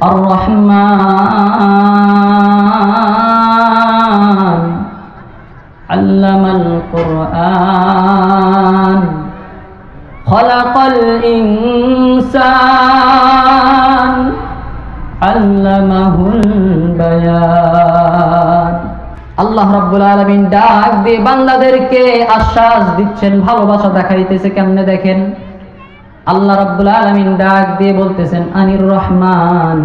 আর রহমান আল্লামাল কুরআন খলাকাল ইনসান আল্লামাহুল বায়ান। আল্লাহ রাব্বুল আলামিন ডাক দিয়ে বান্দাদেরকে আশ্বাস দিচ্ছেন, ভালোবাসা দেখাইতেছে। কেমনে দেখেন, আল্লাহ রাব্বুল আলামিন ডাক দিয়ে বলতেছেন, আনির রহমান,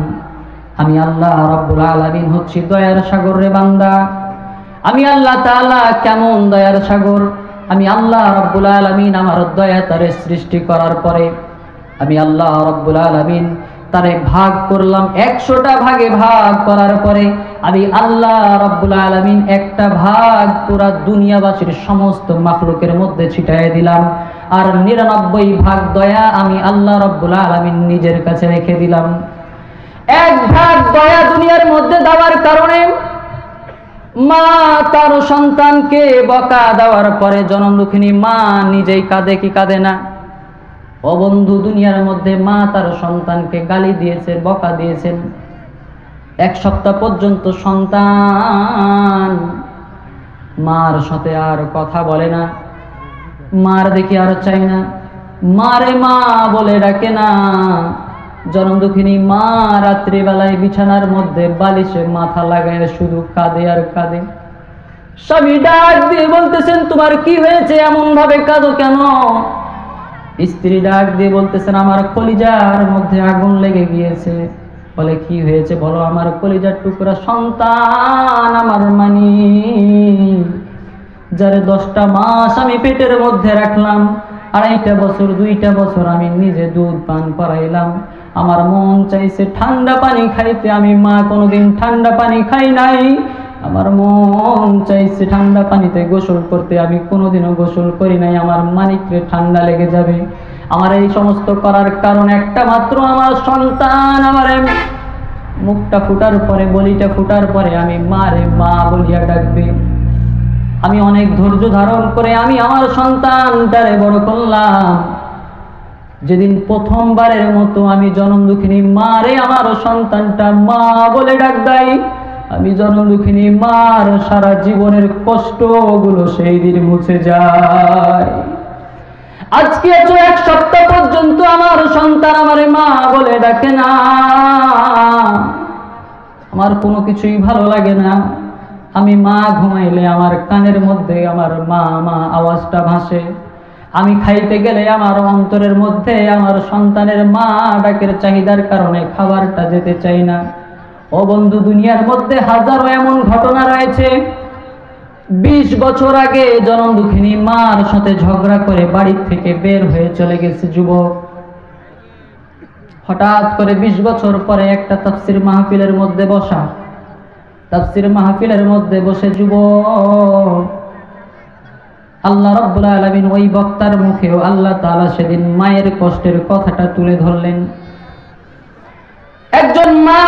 আমি আল্লাহ রাব্বুল আলামিন হচ্ছি দয়ার সাগর রে বান্দা। আমি আল্লাহ তাআলা কেমন দয়ার সাগর। আমি আল্লাহ রাব্বুল আলামিন আমার দয়া তারে সৃষ্টি করার পরে আমি আল্লাহ রাব্বুল আলামিন তারে ভাগ করলাম। 100টা ভাগে ভাগ করার পরে আমি আল্লাহ রাব্বুল আলামিন একটা ভাগ পুরা দুনিয়াবাসীর সমস্ত মাখলুকের মধ্যে ছিটায় দিলাম। আর 99 ভাগ দয়া আমি আল্লাহ রাব্বুল আলামিন নিজের কাছে রেখে দিলাম। 1 ভাগ দয়া দুনিয়ার মধ্যে দেওয়ার কারণে মা তার সন্তানকে বকা দেওয়ার পরে জনম দুঃখিনী মা নিজেই কাঁদে কি কাঁদে না? ও বন্ধু, দুনিয়ার মধ্যে মা তার সন্তানকে গালি দিয়েছে, বকা দিয়েছেন। 1 সপ্তাহ পর্যন্ত সন্তান মার সাথে আর কথা বলে না, মার দেখি আর চাই না, মারে মা বলে ডাকে না। জনম দুঃখিনী মা রাত্রিবেলায় বিছানার মধ্যে বালিশে মাথা লাগায় শুধু কাঁদে আর কাঁদে। স্বামী ডাক দিয়ে বলতেছেন, তোমার কি হয়েছে, এমন ভাবে কাঁদো কেন? স্ত্রী ডাক দিয়ে বলতেছেন, আমার কলিজার মধ্যে আগুন লেগে গিয়েছে। বলে, কি হয়েছে বলো? আমার কলিজার টুকরা সন্তান, আমার মানি, যারে 10টা মাস আমি পেটের মধ্যে রাখলাম, 2.5টা বছর 2টা বছর আমি নিজে দুধ পান করাইলাম। আমার মন চাইছে ঠান্ডা পানি খাইতে, আমি মা কোনোদিন ঠান্ডা পানি খাই নাই। আমার মন চাইছে ঠান্ডা পানিতে গোসল করতে, আমি কোনোদিনও গোসল করি নাই। আমার মানিকরে ঠান্ডা লেগে যাবে। আমার এই সমস্ত করার কারণ একটা মাত্র, আমার সন্তান আমার মুখটা ফুটার পরে, বলিটা ফুটার পরে আমি মারে মা বলিয়া ডাকবে। আমি অনেক ধৈর্য ধারণ করে আমি আমার সন্তানটারে বড় করলাম। যেদিন প্রথমবারের মতো আমি জনম দুঃখিনী মারে আমার সন্তানটা মা বলে ডাক দেয়, আমি জনম দুঃখিনী মার সারা জীবনের কষ্টগুলো সেই দিন মুছে যায়। আজকে 1 সপ্তাহ পর্যন্ত আমার সন্তান আমারে মা বলে ডাকে না। আমার কোনো কিছুই ভালো লাগে না। আমি মা ঘুমাইলে আমার কানের মধ্যে আমার মা মা আওয়াজটা ভাসে। আমি খাইতে গেলে আমার অন্তরের মধ্যে আমার সন্তানের মা ডাকের চাহিদার কারণে খাবারটা যেতে চাই না। ও বন্ধু, দুনিয়ার মধ্যে হাজারো এমন ঘটনা রয়েছে। 20 বছর আগে জনম দুঃখিনী মার সাথে ঝগড়া করে বাড়ি থেকে বের হয়ে চলে গেছে যুবক। হঠাৎ করে 20 বছর পরে একটা তাফসীর মাহফিলের মধ্যে বসা, তাফসীর মাহফিলের মধ্যে বসে যুবক আল্লাহ রাব্বুল আলামিন ওই বক্তার মুখেও আল্লাহ তাআলা সেদিন মায়ের কষ্টের কথাটা তুলে ধরলেন। একজন মা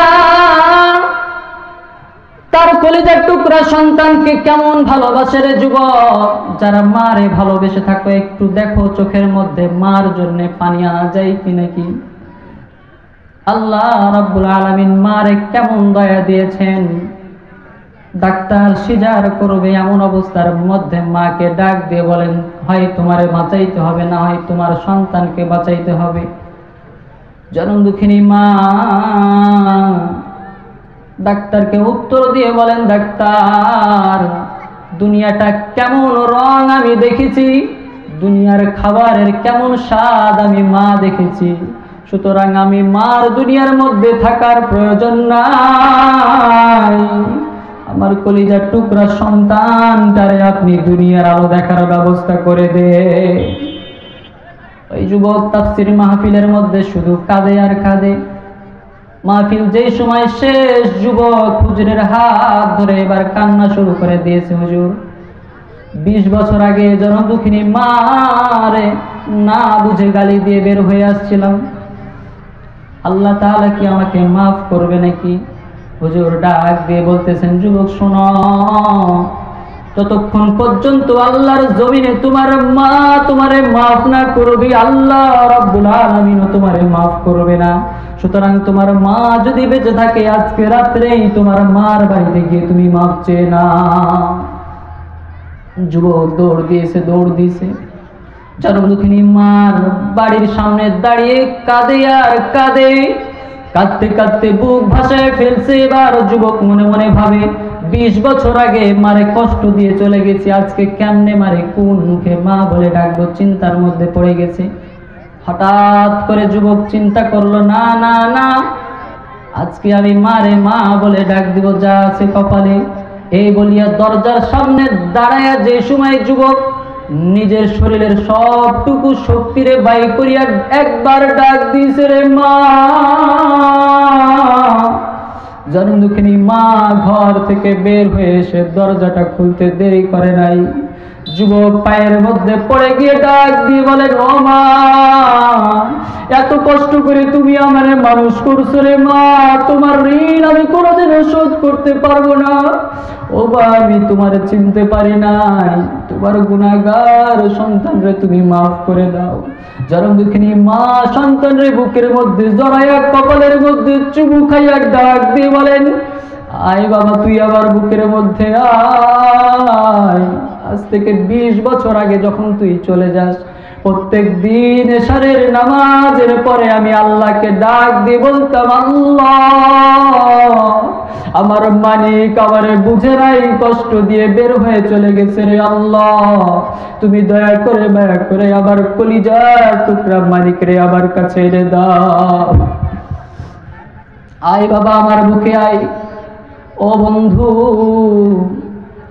তার কলিজার টুকরা সন্তানকে কেমন ভালোবাসে রে যুবক। যারা মারে ভালোবেসে থাকো, একটু দেখো চোখের মধ্যে মার জন্য পানি আনা যায় কি নাকি। আল্লাহ রাব্বুল আলামিন মারে কেমন দয়া দিয়েছেন। ডাক্তার সিজার করবে এমন অবস্থার মধ্যে মাকে ডাক দিয়ে বলেন, হয় তোমারে বাঁচাইতে হবে, না হয় তোমার সন্তানকে বাঁচাইতে হবে। জনম দুঃখিনী মা ডাক্তারকে উত্তর দিয়ে বলেন, ডাক্তার, দুনিয়াটা কেমন রং আমি দেখেছি, দুনিয়ার খাবারের কেমন স্বাদ আমি মা দেখেছি, সুতরাং আমি মার দুনিয়ার মধ্যে থাকার প্রয়োজন নাই। আমার কলিজার টুকরা সন্তানটারে আপনি দুনিয়ার আলো দেখার ব্যবস্থা করে দে। ওই যুবক তাফসীর মাহফিলের মধ্যে শুধু কাঁদে আর কাঁদে। মাহফিল যেই সময় শেষ, যুবক হুজুরের হাত ধরে এবার কান্না শুরু করে দিয়েছে। হুজুর, 20 বছর আগে জনম দুঃখিনী মারে না বুঝে গালি দিয়ে বের হয়ে আসছিলাম, আল্লাহ তাআলা কি আমাকে মাফ করবে নাকি? হুজুর ডাক দিয়ে বলতেছেন, যুবক শোনো, ততক্ষণ পর্যন্ত আল্লাহর জমিনে তোমার মা তোমারে মাফ না করবে, আল্লাহ রাব্বুল আলামিন তোমারে মাফ করবে না। সুতরাং তোমার মা যদি বেঁচে থাকে আজকে রাত্রেই তোমার মার বাড়িতে গিয়ে তুমি মাফ চেয়ে নাও। যুবক দৌড় দিয়েছে জনম দুঃখিনী মার বাড়ির সামনে দাঁড়িয়ে কাঁদে আর কাঁদে, কাঁদতে কাঁদতে বুক ভাসায় ফেলছে। এবার যুবক মনে মনে ভাবে 20 বছর আগে মারে কষ্ট দিয়ে চলে গেছি, আজকে কেমনে মারে কোন মুখে মা বলে ডাকবো, চিন্তার মধ্যে পড়ে গেছে। হঠাৎ করে যুবক চিন্তা করলো, না না না, আজকে আমি মারে মা বলে ডাক দিব, যা আছে কপালে। এই বলিয়া দরজার সামনে দাঁড়ায়া যে সময় যুবক নিজের শরীরের সবটুকু শক্তিরে বাই করিয়া একবার ডাক দিয়েছে, রে মা। জনম দুঃখিনী মা ঘর থেকে বের হয়ে এসে দরজাটা খুলতে দেরি করে নাই। যুবক পায়ের মধ্যে পড়ে গিয়ে ডাক দিয়ে বলেন, ও মা, এত কষ্ট করে তুমি আমারে মানুষ করছো রে মা, তোমার ঋণ আমি কোনোদিনও শোধ করতে পারবো না। ও বা, আমি তোমারে চিনতে পারি নাই, তোমার গুনাহগার সন্তানরে তুমি মাফ করে দাও। জনম দুঃখিনী মা সন্তানরে বুকের মধ্যে জড়াইয়া কপালের মধ্যে চুমু খাইয়া ডাক দিয়ে বলেন, আয় বাবা, তুই আবার বুকের মধ্যে আয়। আজ থেকে 20 বছর আগে যখন তুই চলে যাস, প্রত্যেক দিন এশারের নামাজের পরে আমি আল্লাহকে ডাক দিয়ে বলতাম, আল্লাহ, আমার মালিক আমারে বুঝে নাই, কষ্ট দিয়ে বের হয়ে চলে গেছে রে আল্লাহ, তুমি দয়া করে মায়া করে আমার কলিজার টুকরা মালিক রে আমার কাছে এনে দাও। আয় বাবা, আমার বুকে আয়। ও বন্ধু,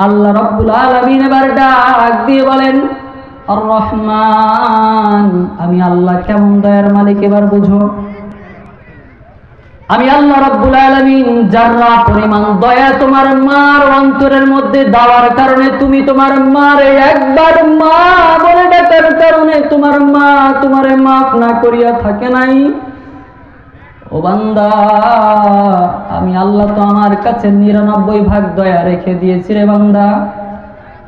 আল্লাহ রাব্বুল আলামিন এবার ডাক দিয়ে বলেন, আর রহমান, আমি আল্লাহ কেমন দয়ার মালিক এবার বুঝো। আমি আল্লাহ রাব্বুল আলামিন যারা পরিমাণ দয়া তোমার মার অন্তরের মধ্যে দেওয়ার কারণে, তুমি তোমার মারে একবার মা বলে ডাকার কারণে তোমার মা তোমারে মাফ না করিয়া থাকে নাই। ও বান্দা, আমি আল্লাহ তো আমার কাছে 99 ভাগ দয়া রেখে দিয়েছি রে বান্দা।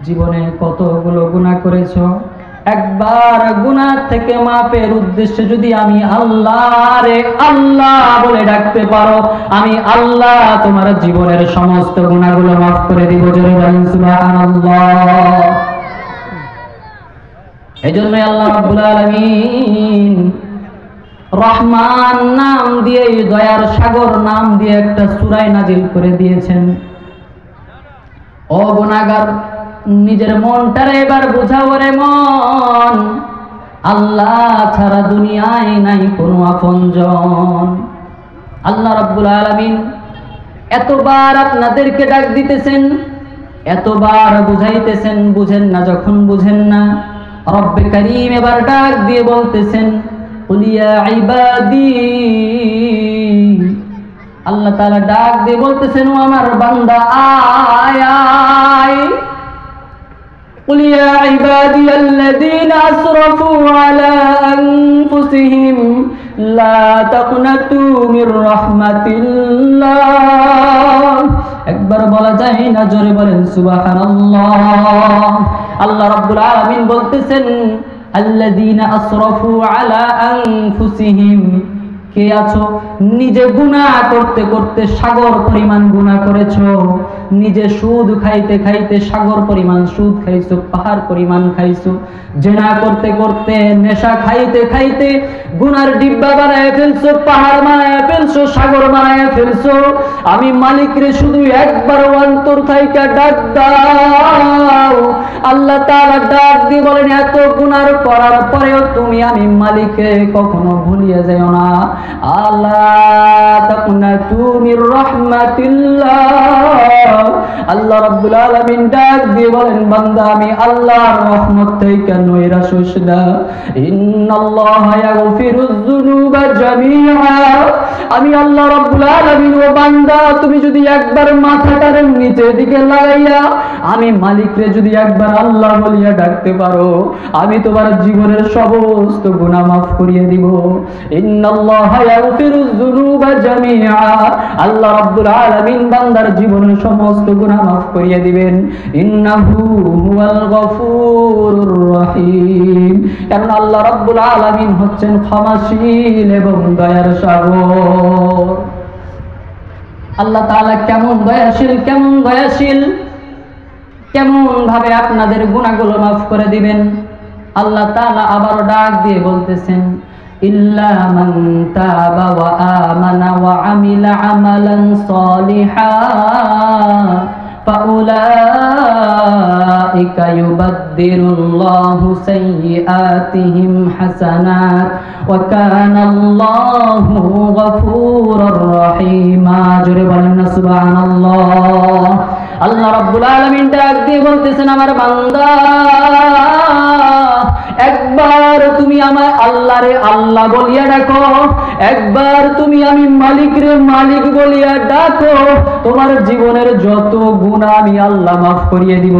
জীবনে কতগুলো গুনাহ করেছো, একবার গুনাহ থেকে মাফের উদ্দেশ্যে যদি আমি আল্লাহরে আল্লাহ বলে ডাকতে পারো, আমি আল্লাহ তোমার জীবনের সমস্ত গুনাহগুলো মাফ করে দিব। জোরে বলেন সুবহানাল্লাহ। এজন্য আল্লাহ রাব্বুল আলামিন রহমান নাম দিয়ে, দয়ার সাগর নাম দিয়ে একটা সূরা নাজিল করে দিয়েছেন। ও গুনাহগার, নিজের মনটারে এবার বুঝাও রে মন, আল্লাহ ছাড়া দুনিয়ায় নাই কোনো আপনজন। আল্লাহ রাব্বুল আলামিন এতবার আপনাদেরকে ডাক দিতেছেন, এতবার বুঝাইতেছেন, বুঝেন না। যখন বুঝেন না, রব্বে কারীম এবার ডাক দিয়ে বলতেছেন, কুল ইয়া ইবাদি, আল্লাহ তাআলা ডাক দিয়ে বলতেছেন, ও আমার বান্দা, আয় আয়। قل يا عبادي الذين أسرفوا على أنفسهم لا تقنطوا من رحمة الله। একবার বলা যায় না, জোরে বলেন সুবহানাল্লাহ। আল্লাহ রাব্বুল আলামিন বলতেছেন, আল্লাযীনা আসরাফু আলা আনফুসিহিম, কে আছো নিজে গুনাহ করতে করতে সাগর পরিমাণ গুনাহ করেছো, নিজে সুদ খাইতে খাইতে সাগর পরিমাণ সুদ খাইছো, পাহাড় পরিমাণ খাইছো, জিনা করতে করতে, নেশা খাইতে খাইতে গুনার ডিব্বা বানায় ফেলছো, পাহাড় বানায় ফেলছো, সাগর বানায় ফেলছো। আমি মালিক রে শুধু একবার অন্তর থেকে ডাক দাও। আল্লাহ তাআলা ডাক দিয়ে বলেন, এত গুনার করার পরেও তুমি আমি মালিককে কখনো ভুলিয়ে যাও না। আল্লাহ তাকুনাতু মির রাহমাতিল্লাহ। আল্লাহ রাব্বুল আলামিন ডাক দিয়ে বলেন, বান্দা, আমি আল্লাহর রহমত থেকে নৈরাশ হইস না। ইন্নাল্লাহা ইয়াগফিরুয যুনুবা জামিআ। আমি আল্লাহ রাব্বুল আলামিন, ও বান্দা, তুমি যদি একবার মাথাটার নিচের দিকে লাগাইয়া আমি মালিকরে যদি একবার আল্লাহ বলিয়া ডাকতে পারো, আমি তোমার জীবনের সমস্ত গুনাহ মাফ করিয়ে দিব। ইন্নাল্লাহা ইয়াগফিরুয যুনুবা জামিআ আল্লাহ রাব্বুল আলামিন বান্দার জীবনের সমস্ত গুনাহ মাফ করিয়ে দিবেন। ইন্নাহু হুয়াল গফুরুর রহিম। কারণ আল্লাহ রাব্বুল আলামিন হচ্ছেন ক্ষমাশীল এবং দয়ার সাগর। আল্লাহ তাআলা কেমন দয়াশীল, কেমন দয়াশীল, কেমন ভাবে আপনাদের গুনাহগুলো মাফ করে দিবেন। আল্লাহ তাআলা আবারও ডাক দিয়ে বলতেছেন, ইল্লা মান তাবা ওয়া আমানা ওয়া আমিলা আমালান সলিহান ফাউলাইকা ইউবাদদিরুল্লাহু সাইয়্যাতিহিম হাসানাত ওয়া কানাল্লাহু গফুরুর রহিমা। জোরে বলেন না সুবহানাল্লাহ। আল্লাহ রাব্বুল আলামিন ডাক দিয়ে বলতেছেন, আমার বান্দা একবার তুমি আমায় আল্লাহ রে আল্লাহ বলিয়া ডাকো, একবার তুমি আমি মালিক রে মালিক বলিয়া ডাকো, তোমার জীবনের যত গুনাহ আমি আল্লাহ মাফ করিয়ে দিব।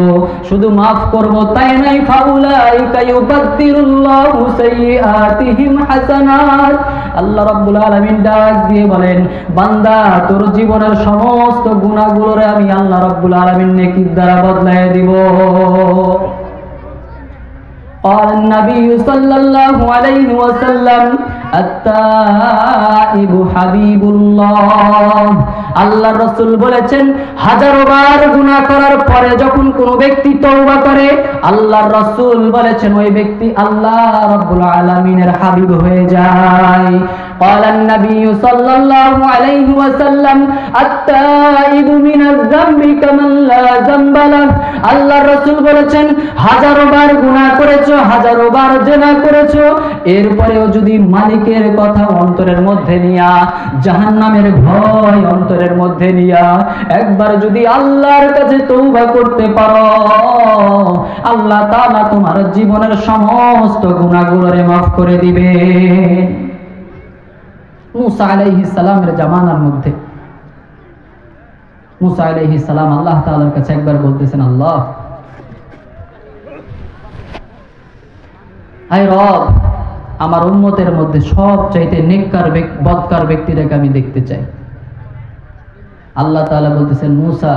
শুধু মাফ করব তাই নাই, ফাউলাইকা ইউবাদদিরুল্লাহু সাইয়্যাতিহিম হাসানাত। আল্লাহ রাব্বুল আলামিন ডাক দিয়ে বলেন, বান্দা তোর জীবনের সমস্ত গুনাহগুলোরে আমি আল্লাহ রাব্বুল আলামিন নেকির দ্বারা বদলায় দিব। قال النبي صلى الله عليه وسلم التائب حبيب الله। আল্লাহর রাসূল বলেছেন, হাজারো বার গুনাহ করার পরে যখন কোনো ব্যক্তি তওবা করে, আল্লাহর রাসূল বলেছেন ওই ব্যক্তি আল্লাহ রাব্বুল আলামিনের হাবিব হয়ে যায়। قال النبي صلى الله عليه وسلم التائب من الذنب كمن لا ذنب له। আল্লাহর রাসূল বলেছেন, হাজারো বার গুনাহ করেছো, হাজারো বার জিনা করেছো, এরপরেও যদি মালিকের কথা অন্তরের মধ্যে নিয়া, জাহান্নামের ভয় অন্তরের মধ্যে নিয়া একবার যদি আল্লাহর কাছে তওবা করতে পারো, আল্লাহ তাআলা তোমার জীবনের সমস্ত গুনাহগুলোরে মাফ করে দিবেন। মুসা আলাইহিস সালামের জামানার মধ্যে মুসা আলাইহিস সালাম আল্লাহ তাআলার কাছে একবার বলতেছেন, আল্লাহ আয় রব, আমার উম্মতের মধ্যে সবচাইতে নেককার বদকার ব্যক্তিটাকে আমি দেখতে চাই। আল্লাহ তাআলা বলতেছেন, মুসা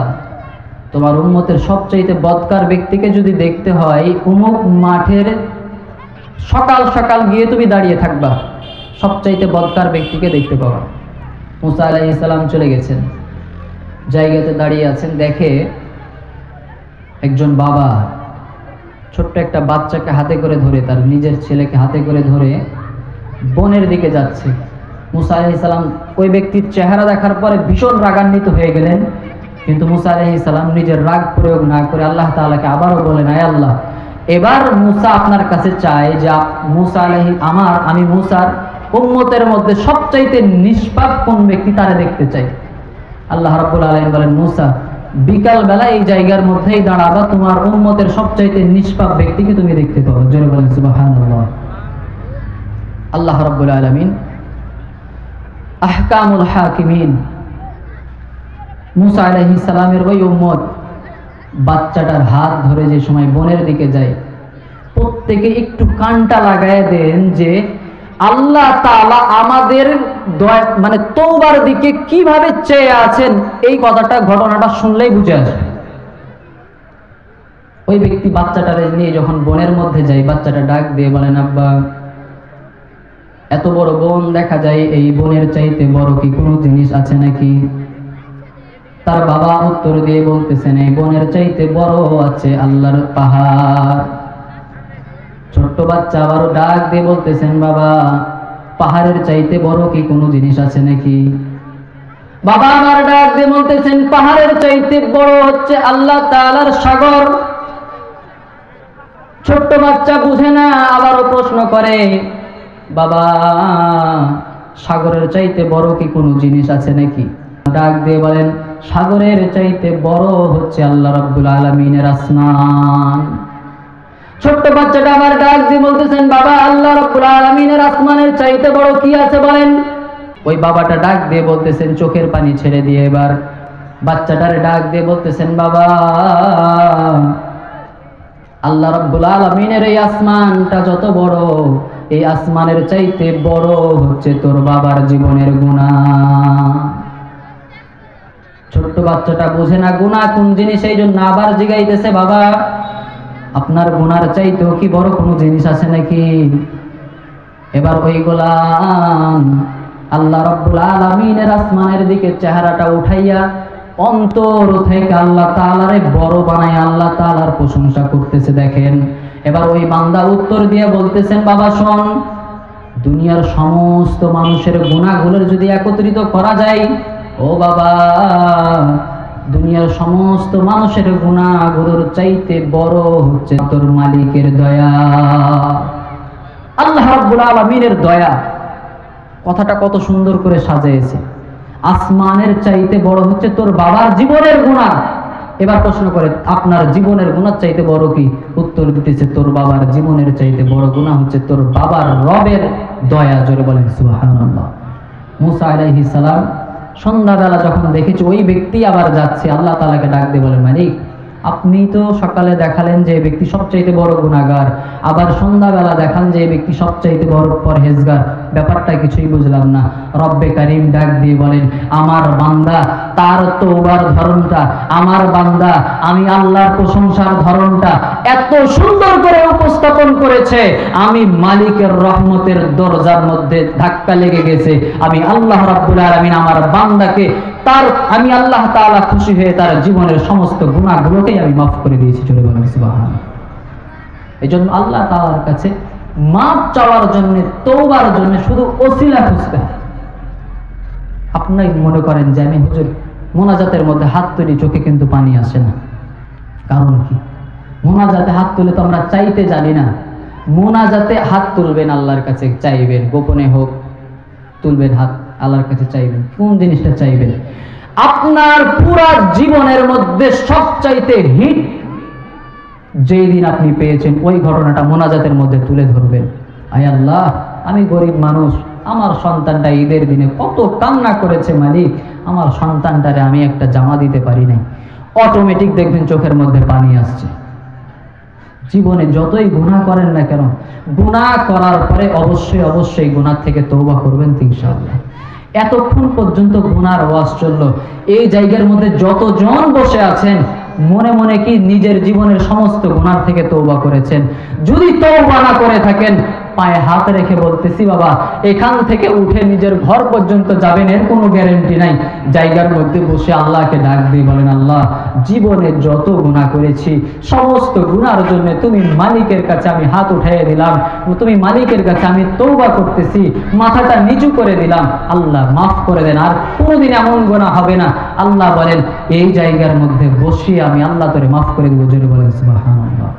তোমার উম্মতের সবচাইতে বদকার ব্যক্তিকে যদি দেখতে হয়, অমুক মাঠের সকাল সকাল গিয়ে তুমি দাঁড়িয়ে থাকবা, সবচাইতে বদকার ব্যক্তিকে দেখতে পাবা। মুসা আলাইহিস সালাম চলে গেছেন, জায়গাতে দাঁড়িয়ে আছেন, দেখে একজন বাবা ছোট্ট একটা বাচ্চাকে হাতে করে ধরে, তার নিজের ছেলেকে হাতে করে ধরে বনের দিকে যাচ্ছে। মুসা আলাইহিস সালাম ওই ব্যক্তির চেহারা দেখার পরে ভীষণ রাগান্বিত হয়ে গেলেন, কিন্তু মুসা আলাইহিস সালাম নিজের রাগ প্রয়োগ না করে আল্লাহ তাআলাকে আবারও বলেন, আয় আল্লাহ, এবার মুসা আপনার কাছে চায় যে আমি মুসার উম্মতের মধ্যে সবচাইতে নিষ্পাপ কোন ব্যক্তি তারে দেখতে চাই। আল্লাহ রাব্বুল আলামিন বলেন, মুসা বিকাল বেলা এই জায়গার মধ্যেই দাঁড়াবা, তোমার উম্মতের সবচাইতে নিষ্পাপ ব্যক্তিকে তুমি দেখতে পাবে। জোরে বলেন সুবহানাল্লাহ। আল্লাহ রাব্বুল আলামিন আহকামুল হাকিমিন, মুসা আলাইহিস সালামের ওই উম্মত বাচ্চাটার হাত ধরে যে সময় বনের দিকে যায়, প্রত্যেকে একটু কানটা লাগায় দেন যে আল্লাহ তাআলা আমাদের মানে তওবার দিকে কিভাবে চেয়ে আছেন, এই কথাটা ঘটনাটা শুনলেই বুঝে আসবে। ওই ব্যক্তি বাচ্চাটারে নিয়ে যখন বনের মধ্যে যায়, বাচ্চাটা ডাক দিয়ে বলেন, আব্বা এত বড় বন দেখা যায়, এই বনের চাইতে বড় কি কোনো জিনিস আছে নাকি? তার বাবা উত্তর দিয়ে বলতেছেন, এই বনের চাইতে বড় আছে আল্লাহর পাহাড়। ছোট্ট বাচ্চা আবারও ডাক দিয়ে বলতেছেন, বাবা পাহাড়ের চাইতে বড় কি কোনো জিনিস আছে নাকি? বাবা আমার ডাক দিয়ে বলতেছেন, পাহাড়ের চাইতে বড় হচ্ছে আল্লাহ তাআলার সাগর। ছোট্ট বাচ্চা বুঝে না, আবারও প্রশ্ন করে, বাবা সাগরের চাইতে বড় কি কোনো জিনিস আছে নাকি? ডাক দিয়ে বলেন, সাগরের চাইতে বড় হচ্ছে আল্লাহ রাব্বুল আলামিনের আসমান। ছোট্ট বাচ্চাটা আবার ডাক দিয়ে বলতেছেন, বাবা আল্লাহ রাব্বুল আলামিনের আসমানের চাইতে বড় কি আছে বলেন? ওই বাবাটা ডাক দিয়ে বলতেছেন, চোখের পানি ছেড়ে দিয়ে এবার বাচ্চাটারে ডাক দিয়ে বলতেছেন, বাবা আল্লাহ রাব্বুল আলামিনের এই আসমানটা যত বড়, এই আসমানের চাইতে বড় হচ্ছে তোর বাবার জীবনের গুনাহ। ছোট্ট বাচ্চাটা বুঝে না গুনাহ কোন জিনিস, এই জন্য আবার জিগাইতেছে, বাবা আপনার গুনার চাইতেও কি বড় কোনো জিনিস আছে নাকি? এবার ওই গোলাম আল্লাহ রাব্বুল আলামিনের আসমানের দিকে চেহারাটা উঠাইয়া অন্তর থেকে আল্লাহ তাআলারে বড় বানায় আল্লাহ তাআলার প্রশংসা করতেছে। দেখেন এবার ওই বান্দা উত্তর দিয়ে বলতেছেন, বাবা শোন, দুনিয়ার সমস্ত মানুষের গুনাহগুলোর যদি একত্রিত করা যায়, ও বাবা দুনিয়ার সমস্ত মানুষের গুনাহগুলোর চাইতে বড় হচ্ছে তোর মালিকের দয়া, আল্লাহ রাব্বুল আলামিনের দয়া। কথাটা কত সুন্দর করে সাজিয়েছে। আসমানের চাইতে বড় হচ্ছে তোর বাবার জীবনের গুনাহ। এবার প্রশ্ন করে, আপনার জীবনের গুনাহ চাইতে বড় কি? উত্তর দিতেছে, তোর বাবার জীবনের চাইতে বড় গুনাহ হচ্ছে তোর বাবার রবের দয়া। জোরে বলেন সুবহানাল্লাহ। মুসা আলাইহিস সালাম সন্ধ্যাবেলা যখন দেখেছে ওই ব্যক্তি আবার যাচ্ছে, আল্লাহ তাআলাকে ডাক দিয়ে বলেন, মালিক আপনি তো সকালে দেখালেন যে এই ব্যক্তি সবচাইতে বড় গুনাহগার, আবার সন্ধ্যাবেলা দেখান যে এই ব্যক্তি সবচাইতে বড় পরহেজগার, ব্যাপারটা কিছুই বুঝলাম না। রব্বে কারীম ডাক দিয়ে বলেন, আমার বান্দা তার তওবার ধরনটা, আমার বান্দা আমি আল্লাহর প্রশংসার ধরনটা এত সুন্দর করে উপস্থাপন করেছে, আমি মালিকের রহমতের দরজার মধ্যে ধাক্কা লেগে গেছে। আমি আল্লাহ রাব্বুল আলামিন আমার বান্দাকে আমি আল্লাহ তাআলা খুশি হয়ে তার জীবনের সমস্ত গুনাহগুলোকে আমি মাফ করে দিয়েছি। চলে বলেন সুবহানাল্লাহ। এজন্য আল্লাহ তাআলার কাছে মাফ চাওয়ার জন্য, তওবার জন্য শুধু ওসিলা খুঁজতে হয়। আপনি মনে করেন যে আমি হুজুর মোনাজাতের মধ্যে হাত তুলি, চোখে কিন্তু পানি আসে না, কারণ কি? মোনাজাতে হাত তুলে তো আমরা চাইতে জানি না। মোনাজাতে হাত তুলবেন, আল্লাহর কাছে চাইবেন, গোপনে হোক তুলবেন হাত, আল্লাহর কাছে চাইবেন। কোন জিনিসটা চাইবেন? আপনার পুরা জীবনের মধ্যে সবচাইতে হিট যেই দিন আপনি পেয়েছেন ওই ঘটনাটা মোনাজাতের মধ্যে তুলে ধরবেন। আয় আল্লাহ, আমি গরিব মানুষ, আমার সন্তানটা ঈদের দিনে কত কান্না করেছে, মালিক আমার সন্তানটারে আমি একটা জামা দিতে পারি নাই। অটোমেটিক দেখবেন চোখের মধ্যে পানি আসছে। জীবনে যতই গুনাহ করেন না কেন, গুনাহ করার পরে অবশ্যই অবশ্যই গুনাহ থেকে তওবা করবেন ইনশাআল্লাহ। এতক্ষণ পর্যন্ত গুনাহর ওয়াজ চললো, এই জায়গার মধ্যে যতজন বসে আছেন মনে মনে কি নিজের জীবনের সমস্ত গুনাহ থেকে তওবা করেছেন? যদি তওবা না করে থাকেন, পায়ে হাত রেখে বলতেছি, বাবা এখান থেকে উঠে নিজের ঘর পর্যন্ত যাবেন এর কোনো গ্যারান্টি নাই। জায়গার মধ্যে বসে আল্লাহকে ডাক দিয়ে বলেন, আল্লাহ জীবনে যত গুনাহ করেছি সমস্ত গুনাহর জন্য তুমি মালিকের কাছে আমি হাত উঠাইয়ে দিলাম, তুমি মালিকের কাছে আমি তওবা করতেছি, মাথাটা নিচু করে দিলাম, আল্লাহ মাফ করে দেন, আর কোনোদিন এমন গুনাহ হবে না। আল্লাহ বলেন, এই জায়গার মধ্যে বসে আমি আল্লাহ তোরে মাফ করে দেবো। জোরে বলেন সুবহানাল্লাহ।